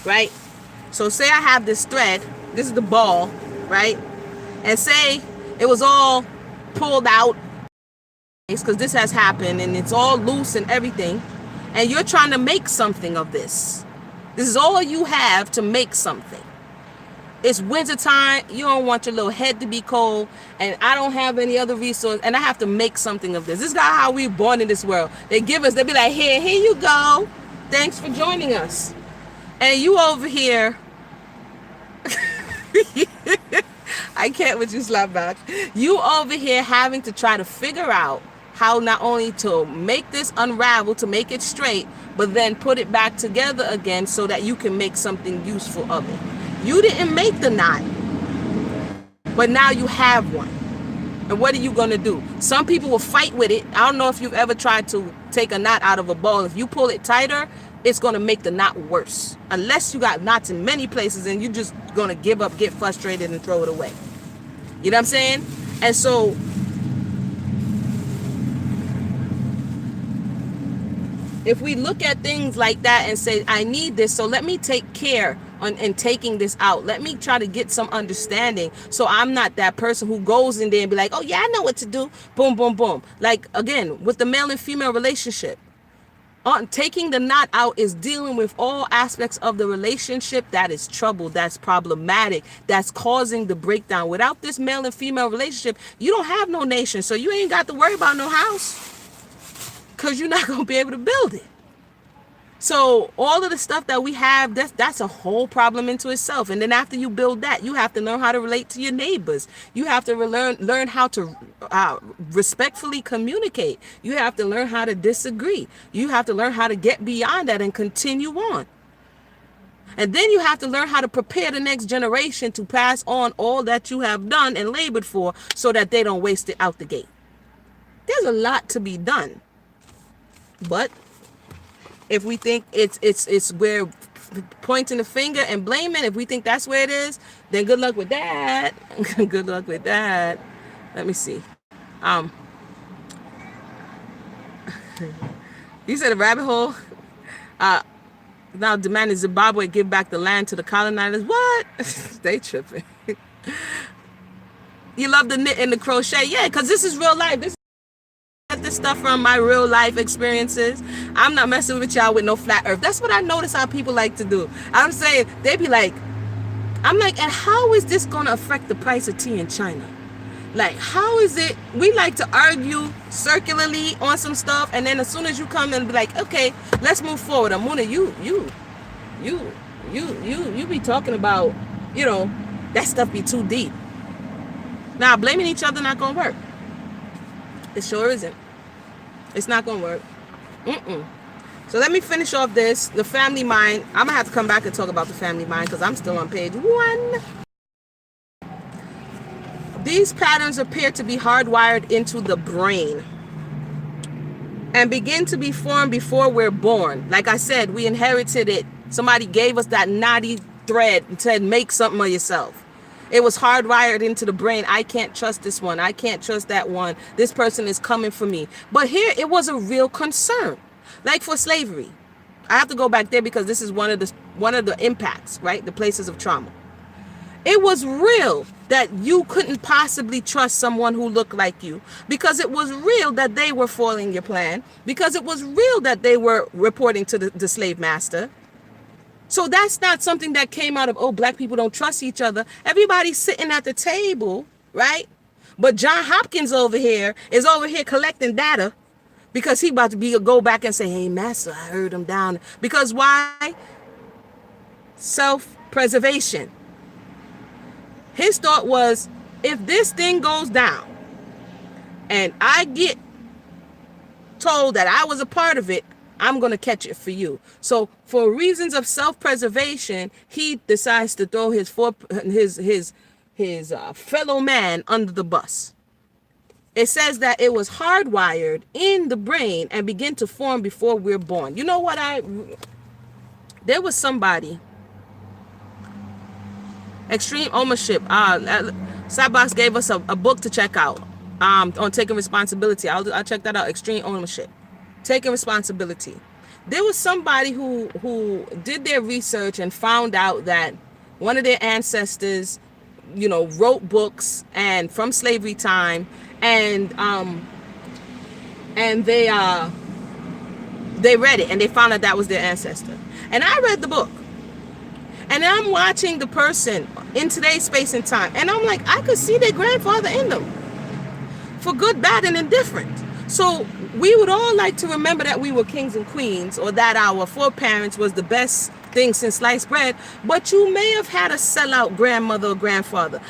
Right? So say I have this thread. This is the ball, right? And say it was all pulled out, because this has happened and it's all loose and everything, and you're trying to make something of this. This is all you have to make something. It's wintertime. You don't want your little head to be cold, and I don't have any other resource, and I have to make something of this. This is not how we born in this world. They be like, here you go. Thanks for joining us. And you over here. I can't with you, Slapback. You over here having to try to figure out how not only to make this unravel, to make it straight, but then put it back together again so that you can make something useful of it. You didn't make the knot, but now you have one. And what are you going to do? Some people will fight with it. I don't know if you've ever tried to take a knot out of a ball. If you pull it tighter, it's going to make the knot worse. Unless you got knots in many places and you're just going to give up, get frustrated, and throw it away. You know what I'm saying? And so if we look at things like that and say, I need this, so let me take care in taking this out. Let me try to get some understanding so I'm not that person who goes in there and be like, oh yeah, I know what to do. Boom, boom, boom. Like, again, with the male and female relationship. Taking the knot out is dealing with all aspects of the relationship that is troubled, that's problematic, that's causing the breakdown. Without this male and female relationship, you don't have no nation, so you ain't got to worry about no house, because you're not going to be able to build it. So all of the stuff that we have, that's a whole problem into itself. And then after you build that, you have to learn how to relate to your neighbors. You have to learn how to respectfully communicate. You have to learn how to disagree. You have to learn how to get beyond that and continue on. And then you have to learn how to prepare the next generation to pass on all that you have done and labored for, so that they don't waste it out the gate. There's a lot to be done. But if we think it's we're pointing the finger and blaming, if we think that's where it is, then good luck with that. Good luck with that. Let me see. You said a rabbit hole. Now demanding Zimbabwe give back the land to the colonizers. What? They tripping. You love the knit and the crochet, yeah, because this is real life. This stuff from my real life experiences. I'm not messing with y'all with no flat earth. That's what I notice how people like to do. I'm saying, they be like, I'm like, and how is this going to affect the price of tea in China? Like, how is it? We like to argue circularly on some stuff, and then as soon as you come and be like, okay, let's move forward. Amuna, you be talking about, that stuff be too deep. Now, blaming each other not gonna work. It sure isn't. It's not gonna work. So let me finish off this. The family mind. I'm gonna have to come back and talk about the family mind because I'm still on page 1. These patterns appear to be hardwired into the brain and begin to be formed before we're born. Like I said, we inherited it. Somebody gave us that knotty thread and said, make something of yourself. It was hardwired into the brain. I can't trust this one. I can't trust that one. This person is coming for me. But here it was a real concern. Like for slavery. I have to go back there because this is one of the impacts, right? The places of trauma. It was real that you couldn't possibly trust someone who looked like you, because it was real that they were foiling your plan, because it was real that they were reporting to the slave master. So that's not something that came out of, oh, black people don't trust each other. Everybody's sitting at the table, right? But John Hopkins is over here collecting data because he about to go back and say, hey, master, I heard him down. Because why? Self-preservation. His thought was, if this thing goes down and I get told that I was a part of it, I'm going to catch it for you. So for reasons of self-preservation, he decides to throw his fellow man under the bus. It says that it was hardwired in the brain and begin to form before we're born. You know what? There was somebody, Extreme Ownership. Satbox gave us a book to check out on taking responsibility. I'll check that out. Extreme Ownership, taking responsibility. There was somebody who did their research and found out that one of their ancestors, wrote books and from slavery time, and they read it and they found out that was their ancestor. And I read the book. And I'm watching the person in today's space and time. And I'm like, I could see their grandfather in them. For good, bad, and indifferent. So we would all like to remember that we were kings and queens, or that our foreparents was the best thing since sliced bread. But you may have had a sellout grandmother or grandfather.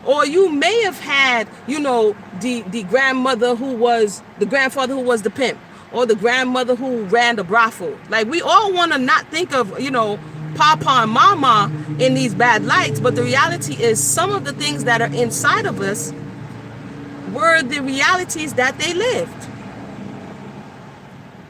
Or you may have had, the grandmother who was, the grandfather who was the pimp. Or the grandmother who ran the brothel. Like, we all want to not think of, Papa and Mama in these bad lights, but the reality is some of the things that are inside of us were the realities that they lived.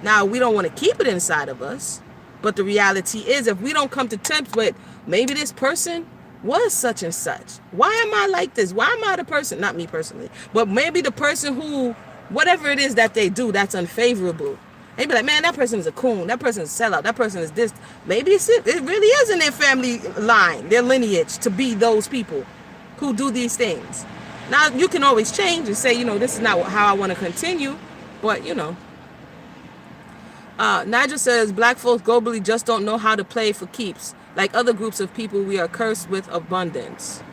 Now, we don't want to keep it inside of us, but the reality is, if we don't come to terms with, maybe this person was such and such. Why am I like this? Why am I the person? Not me personally, but maybe the person who, whatever it is that they do that's unfavorable. They be like, man, that person is a coon. That person is a sellout. That person is this. Maybe it really is in their family line, their lineage, to be those people who do these things. Now, you can always change and say, this is not how I want to continue. But, Nigel says, black folks globally just don't know how to play for keeps. Like other groups of people, we are cursed with abundance.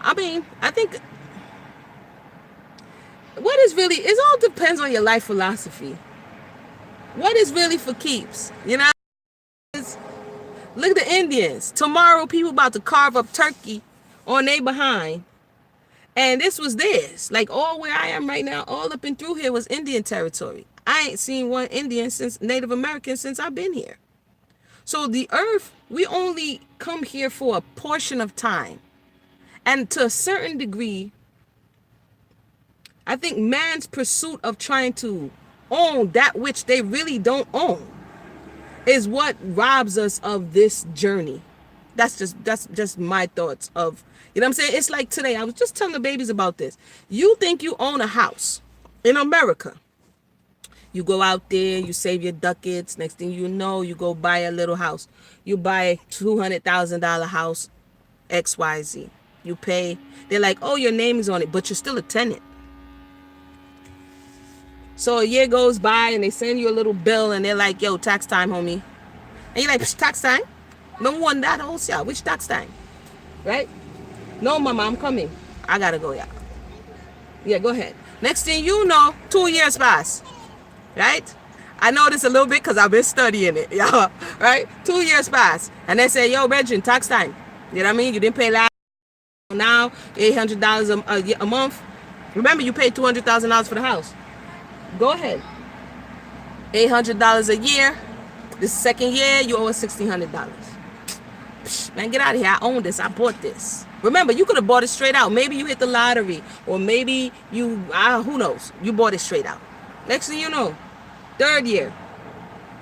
I mean, I think it all depends on your life philosophy. What is really for keeps? Look at the Indians. Tomorrow, people about to carve up turkey on their behind. And this was theirs. Like, all where I am right now, all up and through here was Indian territory. I ain't seen one Indian since Native American since I've been here. So the earth, we only come here for a portion of time. And to a certain degree, I think man's pursuit of trying to own that which they really don't own is what robs us of this journey. That's just my thoughts of, what I'm saying? It's like today, I was just telling the babies about this. You think you own a house in America. You go out there, you save your ducats. Next thing you know, you go buy a little house. You buy a $200,000 house, XYZ. You pay. They're like, oh, your name is on it, but you're still a tenant. So a year goes by and they send you a little bill and they're like, yo, tax time, homie. And you're like, tax time? No one that wholesale. Which tax time? Right? No, mama, I'm coming. I gotta go, yeah. Yeah, go ahead. Next thing you know, 2 years pass. Right? I know this a little bit because I've been studying it. Yeah. Right? 2 years pass. And they say, yo, Reggie, tax time. You know what I mean? You didn't pay last. Now, $800 a month. Remember, you paid $200,000 for the house. Go ahead. $800 a year. The second year, you owe us $1,600. Man, get out of here. I own this. I bought this. Remember, you could have bought it straight out. Maybe you hit the lottery. Or maybe you, who knows? You bought it straight out. Next thing you know, third year,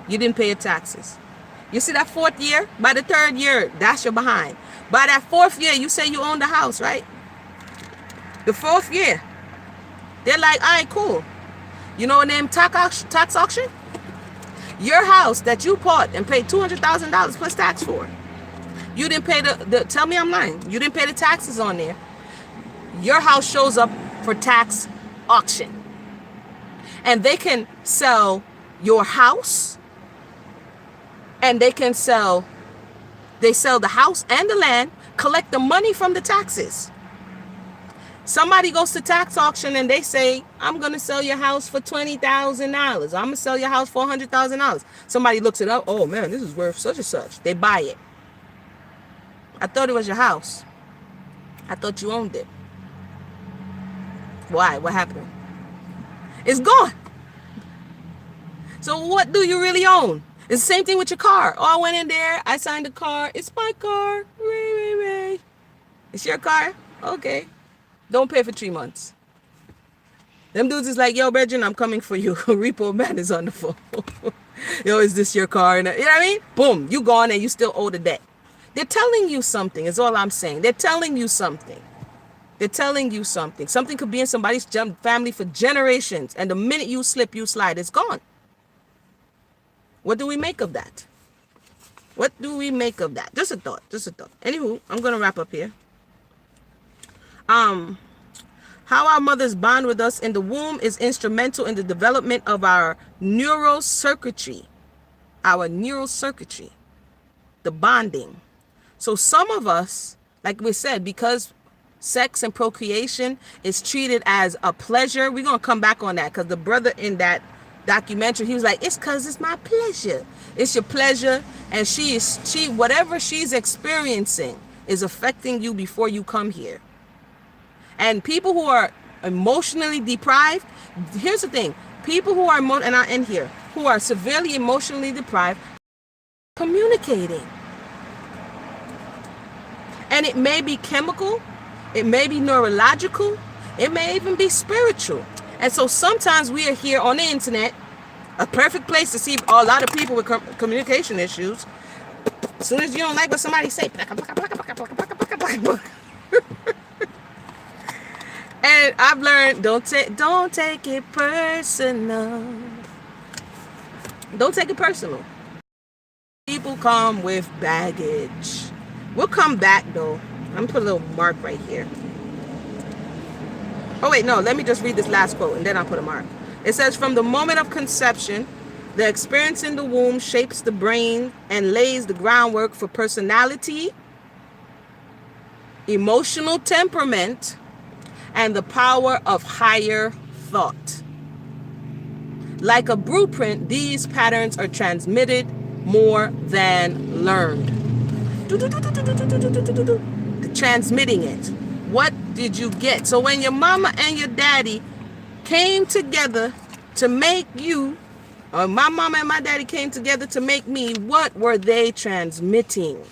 you didn't pay your taxes. You see that fourth year? By the third year, that's your behind. By that fourth year, you say you own the house, right? The fourth year, they're like, all right, cool. You know what name tax auction? Your house that you bought and paid $200,000 plus tax for. You didn't pay the tell me I'm lying. You didn't pay the taxes on there. Your house shows up for tax auction. And they can sell your house, and they sell the house and the land, collect the money from the taxes. Somebody goes to tax auction and they say, I'm going to sell your house for $20,000. I'm going to sell your house for $100,000. Somebody looks it up. Oh man, this is worth such and such. They buy it. I thought it was your house. I thought you owned it. Why? What happened? It's gone. So what do you really own? It's the same thing with your car. Oh, I went in there. I signed the car. It's my car. Ray. It's your car? Okay. Don't pay for 3 months. Them dudes is like, yo, Brethren, I'm coming for you. Repo man is on the phone. Yo, is this your car? You know what I mean? Boom, you gone and you still owe the debt. They're telling you something is all I'm saying. They're telling you something. They're telling you something. Something could be in somebody's family for generations. And the minute you slip, you slide, it's gone. What do we make of that? What do we make of that? Just a thought. Anywho, I'm going to wrap up here. How our mothers bond with us in the womb is instrumental in the development of our neural circuitry. The bonding. So some of us, like we said, because sex and procreation is treated as a pleasure, we're going to come back on that, because the brother in that documentary, he was like, it's because it's my pleasure. It's your pleasure, and whatever she's experiencing is affecting you before you come here. And people who are emotionally deprived, here's the thing, people who are who are severely emotionally deprived, communicating. And it may be chemical, it may be neurological, it may even be spiritual. And so sometimes we are here on the internet, a perfect place to see a lot of people with communication issues. As soon as you don't like what somebody say, and I've learned, don't take it personal. Don't take it personal. People come with baggage. We'll come back though. I'm gonna put a little mark right here. Oh wait, no, let me just read this last quote and then I'll put a mark. It says, from the moment of conception, the experience in the womb shapes the brain and lays the groundwork for personality, emotional temperament, and the power of higher thought. Like a blueprint, these patterns are transmitted more than learned. Transmitting it. What did you get? So when your mama and your daddy came together to make you, or my mama and my daddy came together to make me, what were they transmitting?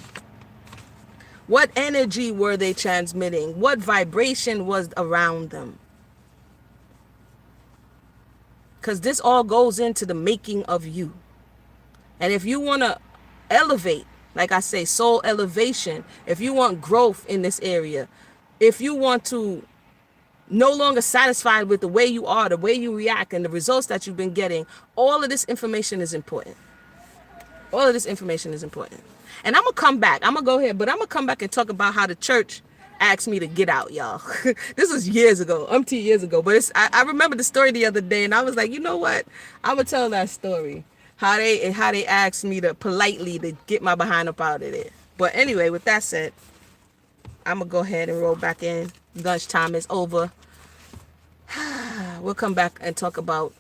What energy were they transmitting? What vibration was around them? Because this all goes into the making of you. And if you want to elevate, like I say, soul elevation, if you want growth in this area, if you want to no longer satisfied with the way you are, the way you react, and the results that you've been getting, all of this information is important. All of this information is important. And I'm going to come back. I'm going to go ahead, but I'm going to come back and talk about how the church asked me to get out, y'all. This was years ago, umpteen years ago. But I remember the story the other day, and I was like, you know what? I'm going to tell that story. How they asked me to politely to get my behind up out of there. But anyway, with that said, I'm going to go ahead and roll back in. Lunchtime is over. We'll come back and talk about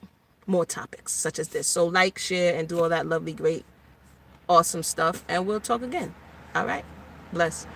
more topics such as this. So like, share, and do all that lovely, great, awesome stuff. And we'll talk again. All right. Bless.